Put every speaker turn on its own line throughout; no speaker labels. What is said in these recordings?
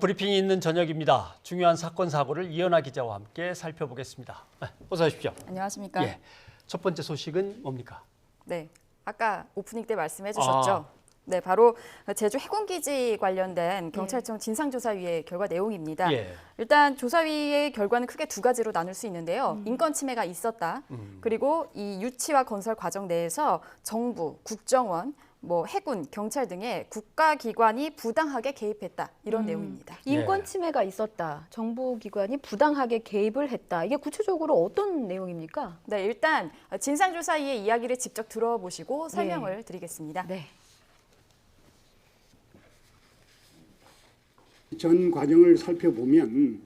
브리핑이 있는 저녁입니다. 중요한 사건 사고를 이현아 기자와 함께 살펴보겠습니다. 어서 오십시오.
안녕하십니까?
예, 첫 번째 소식은 뭡니까?
네, 아까 오프닝 때 말씀해 주셨죠? 네, 바로 제주 해군기지 관련된 경찰청 진상조사위의 결과 내용입니다. 일단 조사위의 결과는 크게 두 가지로 나눌 수 있는데요. 인권 침해가 있었다. 그리고 이 유치와 건설 과정 내에서 정부, 국정원, 해군, 경찰 등의 국가기관이 부당하게 개입했다. 이런 내용입니다.
인권 침해가 있었다. 정부기관이 부당하게 개입을 했다. 이게 구체적으로 어떤 내용입니까?
네, 일단 진상조사위의 이야기를 직접 들어보시고 설명을 드리겠습니다.
네.
전 과정을 살펴보면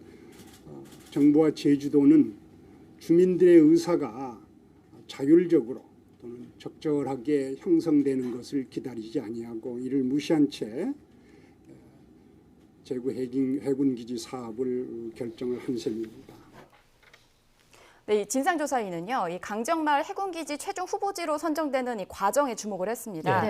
정부와 제주도는 주민들의 의사가 자율적으로 또는 적절하게 형성되는 것을 기다리지 아니하고 이를 무시한 채 제주 해군기지 사업을 결정을 한 셈입니다.
네, 이 진상조사위는요, 이 강정마을 해군기지 최종 후보지로 선정되는 이 과정에 주목을 했습니다.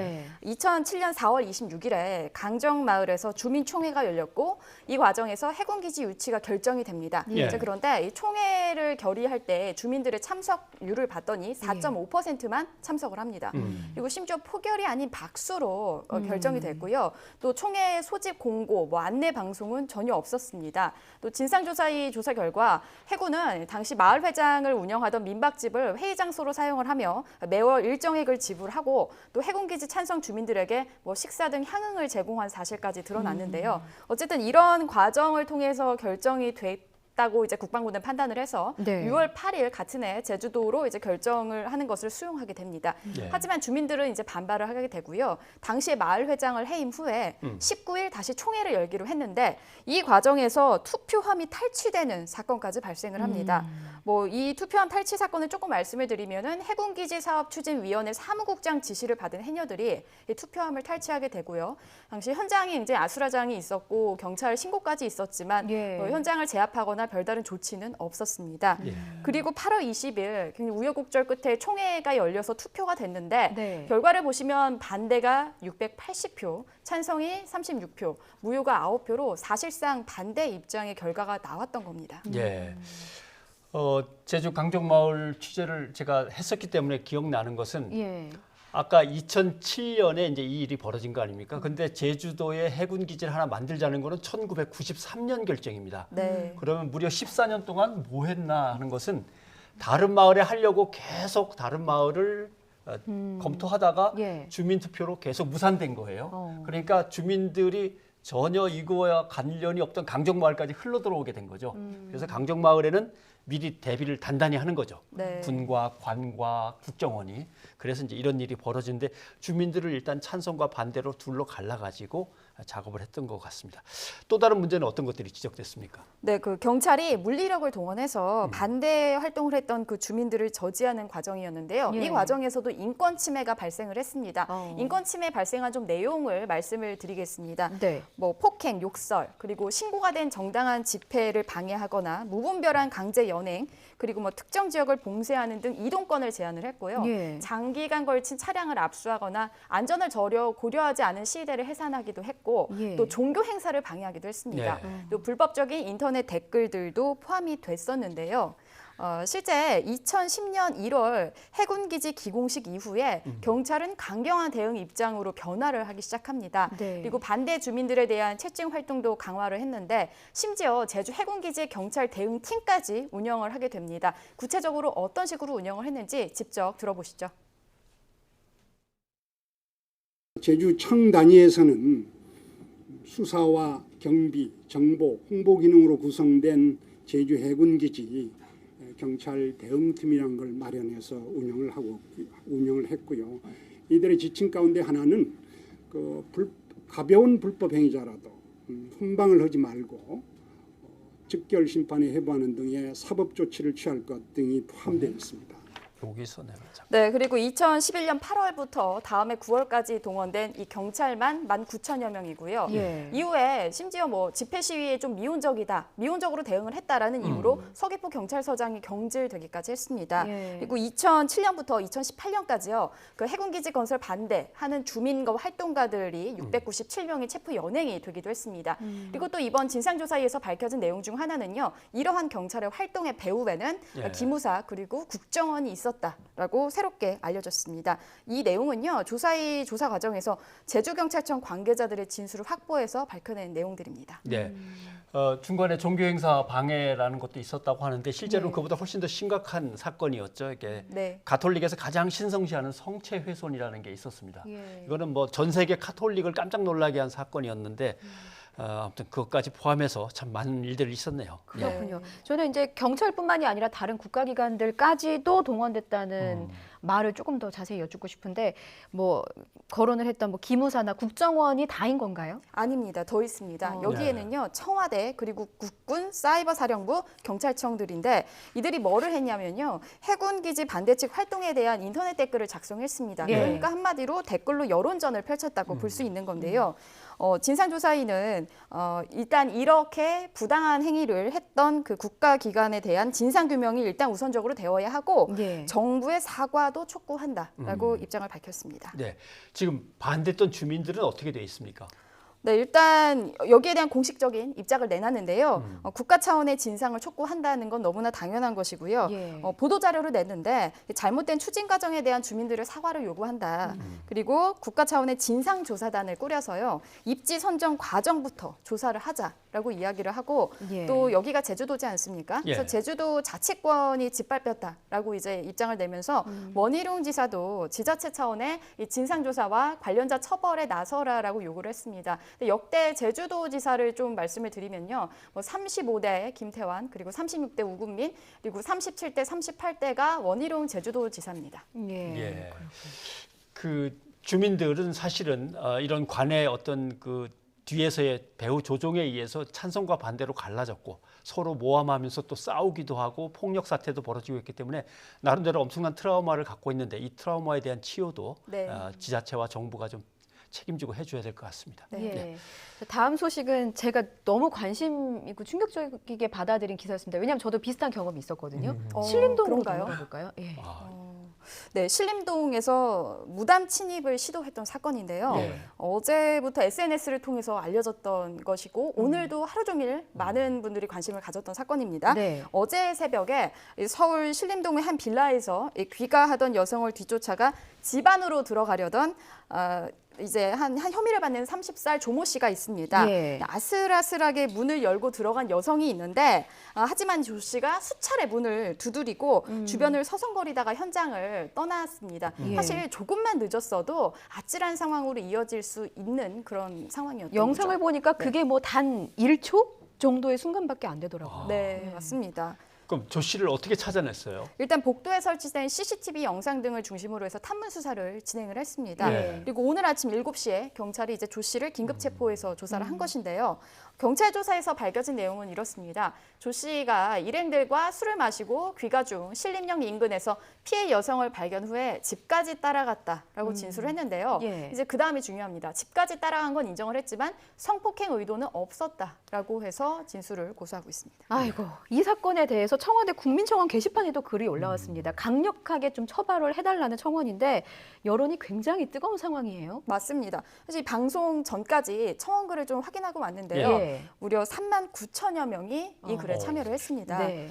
2007년 4월 26일에 강정마을에서 주민총회가 열렸고 이 과정에서 해군기지 유치가 결정이 됩니다. 그런데 이 총회를 결의할 때 주민들의 참석률을 봤더니 4.5%만 참석을 합니다. 그리고 심지어 포결이 아닌 박수로 결정이 됐고요. 또 총회 소집 공고, 안내 방송은 전혀 없었습니다. 또 진상조사위 조사 결과 해군은 당시 마을회장 을 운영하던 민박집을 회의 장소로 사용을 하며 매월 일정액을 지불하고 또 해군기지 찬성 주민들에게 식사 등 향응을 제공한 사실까지 드러났는데요. 어쨌든 이런 과정을 통해서 결정이 됐다고 이제 국방부는 판단을 해서 6월 8일 같은 해 제주도로 이제 결정을 하는 것을 수용하게 됩니다. 하지만 주민들은 이제 반발을 하게 되고요. 당시에 마을회장을 해임 후에 19일 다시 총회를 열기로 했는데 이 과정에서 투표함이 탈취되는 사건까지 발생을 합니다. 이 투표함 탈취 사건을 조금 말씀을 드리면은 해군기지 사업 추진위원회 사무국장 지시를 받은 해녀들이 이 투표함을 탈취하게 되고요. 당시 현장에 이제 아수라장이 있었고 경찰 신고까지 있었지만 현장을 제압하거나 별다른 조치는 없었습니다. 그리고 8월 20일 우여곡절 끝에 총회가 열려서 투표가 됐는데 결과를 보시면 반대가 680표, 찬성이 36표, 무효가 9표로 사실상 반대 입장의 결과가 나왔던 겁니다.
제주 강정마을 취재를 제가 했었기 때문에 기억나는 것은 아까 2007년에 이제 이 일이 벌어진 거 아닙니까? 근데 제주도에 해군기지를 하나 만들자는 거는 1993년 결정입니다. 그러면 무려 14년 동안 뭐 했나 하는 것은 다른 마을에 하려고 계속 다른 마을을 검토하다가 주민투표로 계속 무산된 거예요. 그러니까 주민들이 전혀 이거와 관련이 없던 강정마을까지 흘러들어오게 된 거죠. 그래서 강정마을에는 미리 대비를 단단히 하는 거죠. 군과 관과 국정원이. 그래서 이제 이런 일이 벌어지는데 주민들을 일단 찬성과 반대로 둘로 갈라가지고 작업을 했던 것 같습니다. 또 다른 문제는 어떤 것들이 지적됐습니까?
네, 그 경찰이 물리력을 동원해서 반대 활동을 했던 그 주민들을 저지하는 과정이었는데요. 이 과정에서도 인권 침해가 발생을 했습니다. 인권 침해 발생한 좀 내용을 말씀을 드리겠습니다. 폭행, 욕설, 그리고 신고가 된 정당한 집회를 방해하거나 무분별한 강제 연행, 그리고 특정 지역을 봉쇄하는 등 이동권을 제한을 했고요. 장기간 걸친 차량을 압수하거나 안전을 고려하지 않은 시위대를 해산하기도 했고 또 종교 행사를 방해하기도 했습니다. 또 불법적인 인터넷 댓글들도 포함이 됐었는데요. 실제 2010년 1월 해군기지 기공식 이후에 경찰은 강경한 대응 입장으로 변화를 하기 시작합니다. 그리고 반대 주민들에 대한 채증 활동도 강화를 했는데 심지어 제주 해군기지 경찰 대응팀까지 운영을 하게 됩니다. 구체적으로 어떤 식으로 운영을 했는지 직접 들어보시죠.
제주청 단위에서는 수사와 경비, 정보, 홍보 기능으로 구성된 제주 해군기지 경찰 대응팀이라는 걸 마련해서 운영을 했고요. 이들의 지침 가운데 하나는 가벼운 불법 행위자라도 훈방을 하지 말고 즉결 심판에 해부하는 등의 사법 조치를 취할 것 등이 포함되어 있습니다.
여기서 내가
네, 그리고 2011년 8월부터 다음해 9월까지 동원된 이 경찰만 19,000여 명이고요.
예.
이후에 심지어 뭐 집회 시위에 좀 미온적으로 대응을 했다라는 이유로 서귀포 경찰서장이 경질되기까지 했습니다.
예.
그리고 2007년부터 2018년까지요. 그 해군기지 건설 반대하는 주민과 활동가들이 697명이 체포 연행이 되기도 했습니다. 그리고 또 이번 진상조사에서 밝혀진 내용 중 하나는요. 이러한 경찰의 활동의 배후에는
예.
기무사 그리고 국정원이 있었다라고 새롭게 알려졌습니다. 이 내용은요. 조사 과정에서 제주경찰청 관계자들의 진술을 확보해서 밝혀낸 내용들입니다.
네. 중간에 종교행사 방해라는 것도 있었다고 하는데 실제로 그보다 훨씬 더 심각한 사건이었죠. 이게
네.
가톨릭에서 가장 신성시하는 성체 훼손이라는 게 있었습니다.
예.
이거는 뭐 전 세계 가톨릭을 깜짝 놀라게 한 사건이었는데 아무튼 그것까지 포함해서 참 많은 일들이 있었네요.
그렇군요. 저는 이제 경찰뿐만이 아니라 다른 국가기관들까지도 동원됐다는 말을 조금 더 자세히 여쭙고 싶은데 뭐 거론을 했던 뭐 기무사나 국정원이 다인 건가요?
아닙니다. 더 있습니다. 여기에는요. 청와대 그리고 국군, 사이버사령부, 경찰청들인데 이들이 뭐를 했냐면요. 해군기지 반대 측 활동에 대한 인터넷 댓글을 작성했습니다.
예.
그러니까 한마디로 댓글로 여론전을 펼쳤다고 볼 수 있는 건데요. 진상조사위는 일단 이렇게 부당한 행위를 했던 그 국가기관에 대한 진상규명이 일단 우선적으로 되어야 하고
예.
정부의 사과도 촉구한다라고 입장을 밝혔습니다.
네. 지금 반대했던 주민들은 어떻게 돼 있습니까?
네, 일단 여기에 대한 공식적인 입장을 내놨는데요. 국가 차원의 진상을 촉구한다는 건 너무나 당연한 것이고요.
예.
보도자료를 냈는데 잘못된 추진 과정에 대한 주민들의 사과를 요구한다. 그리고 국가 차원의 진상조사단을 꾸려서요. 입지 선정 과정부터 조사를 하자라고 이야기를 하고
예.
또 여기가 제주도지 않습니까?
예.
그래서 제주도 자치권이 짓밟혔다라고 이제 입장을 내면서 원희룡 지사도 지자체 차원의 이 진상조사와 관련자 처벌에 나서라라고 요구를 했습니다. 근데 역대 제주도지사를 좀 말씀을 드리면요, 뭐 35대 김태환 그리고 36대 우금민 그리고 37대 38대가 원희룡 제주도지사입니다.
예.
예. 그 주민들은 사실은 이런 관의 어떤 그 뒤에서의 배후 조종에 의해서 찬성과 반대로 갈라졌고 서로 모함하면서 또 싸우기도 하고 폭력 사태도 벌어지고 있기 때문에 나름대로 엄청난 트라우마를 갖고 있는데 이 트라우마에 대한 치유도
네.
지자체와 정부가 좀 책임지고 해줘야 될 것 같습니다.
예. 다음 소식은 제가 너무 관심 있고 충격적이게 받아들인 기사였습니다. 왜냐하면 저도 비슷한 경험이 있었거든요. 신림동으로
그런가요?
넘어가 볼까요? 예.
네, 신림동에서 무단 침입을 시도했던 사건인데요.
네.
어제부터 SNS를 통해서 알려졌던 것이고 오늘도 하루 종일 많은 분들이 관심을 가졌던 사건입니다.
네.
어제 새벽에 서울 신림동의 한 빌라에서 귀가하던 여성을 뒤쫓아가 집 안으로 들어가려던 이제 한 혐의를 받는 30살 조모 씨가 있습니다.
예.
아슬아슬하게 문을 열고 들어간 여성이 있는데 하지만 조 씨가 수차례 문을 두드리고 주변을 서성거리다가 현장을 떠났습니다.
예.
사실 조금만 늦었어도 아찔한 상황으로 이어질 수 있는 그런 상황이었던
영상을
거죠.
보니까 그게 뭐 단 1초 정도의 순간밖에 안 되더라고요.
네, 맞습니다.
그럼 조 씨를 어떻게 찾아냈어요?
일단 복도에 설치된 CCTV 영상 등을 중심으로 해서 탐문 수사를 진행을 했습니다.
예.
그리고 오늘 아침 7시에 경찰이 이제 조 씨를 긴급 체포해서 조사를 한 것인데요. 경찰 조사에서 밝혀진 내용은 이렇습니다. 조 씨가 일행들과 술을 마시고 귀가 중 신림역 인근에서 피해 여성을 발견 후에 집까지 따라갔다라고 진술을 했는데요.
예.
이제 그 다음이 중요합니다. 집까지 따라간 건 인정을 했지만 성폭행 의도는 없었다라고 해서 진술을 고수하고 있습니다.
아이고, 이 사건에 대해서 청와대 국민청원 게시판에도 글이 올라왔습니다. 강력하게 좀 처벌을 해달라는 청원인데 여론이 굉장히 뜨거운 상황이에요.
맞습니다. 사실 방송 전까지 청원글을 좀 확인하고 왔는데요.
예.
무려 39,000여 명이 이 글에 참여를 했습니다.
네.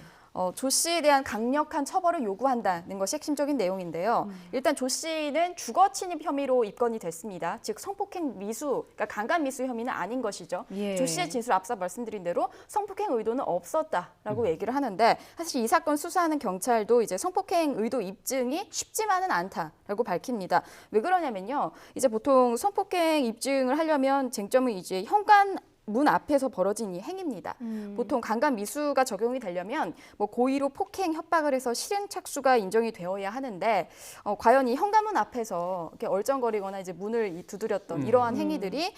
조 씨에 대한 강력한 처벌을 요구한다는 것이 핵심적인 내용인데요. 일단 조 씨는 주거 침입 혐의로 입건이 됐습니다. 즉 성폭행 미수, 그러니까 강간 미수 혐의는 아닌 것이죠.
예.
조 씨의 진술 앞서 말씀드린 대로 성폭행 의도는 없었다라고 얘기를 하는데 사실 이 사건 수사하는 경찰도 이제 성폭행 의도 입증이 쉽지만은 않다라고 밝힙니다. 왜 그러냐면요. 이제 보통 성폭행 입증을 하려면 쟁점은 이제 현관 문 앞에서 벌어진 이 행위입니다. 보통 강간 미수가 적용이 되려면 뭐 고의로 폭행, 협박을 해서 실행 착수가 인정이 되어야 하는데 과연 이 현관문 앞에서 이렇게 얼쩡거리거나 이제 문을 두드렸던 이러한 행위들이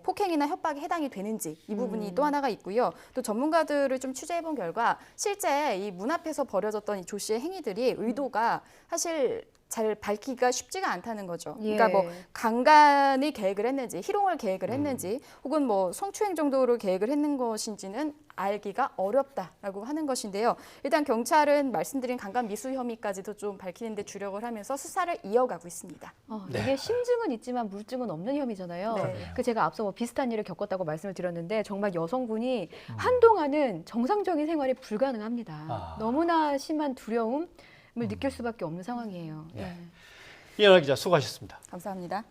폭행이나 협박에 해당이 되는지 이 부분이 또 하나가 있고요. 또 전문가들을 좀 취재해본 결과 실제 이 문 앞에서 벌어졌던 이 조 씨의 행위들이 의도가 사실 잘 밝히기가 쉽지가 않다는 거죠. 그러니까 뭐 강간을 계획을 했는지, 희롱을 계획을 했는지, 혹은 뭐 성추행 정도로 계획을 했는 것인지는 알기가 어렵다라고 하는 것인데요. 일단 경찰은 말씀드린 강간 미수 혐의까지도 좀 밝히는 데 주력을 하면서 수사를 이어가고 있습니다.
이게 심증은 있지만 물증은 없는 혐의잖아요.
네.
제가 앞서 뭐 비슷한 일을 겪었다고 말씀을 드렸는데 정말 여성분이 한동안은 정상적인 생활이 불가능합니다. 너무나 심한 두려움을 느낄 수밖에 없는 상황이에요.
이현아 기자 수고하셨습니다.
감사합니다.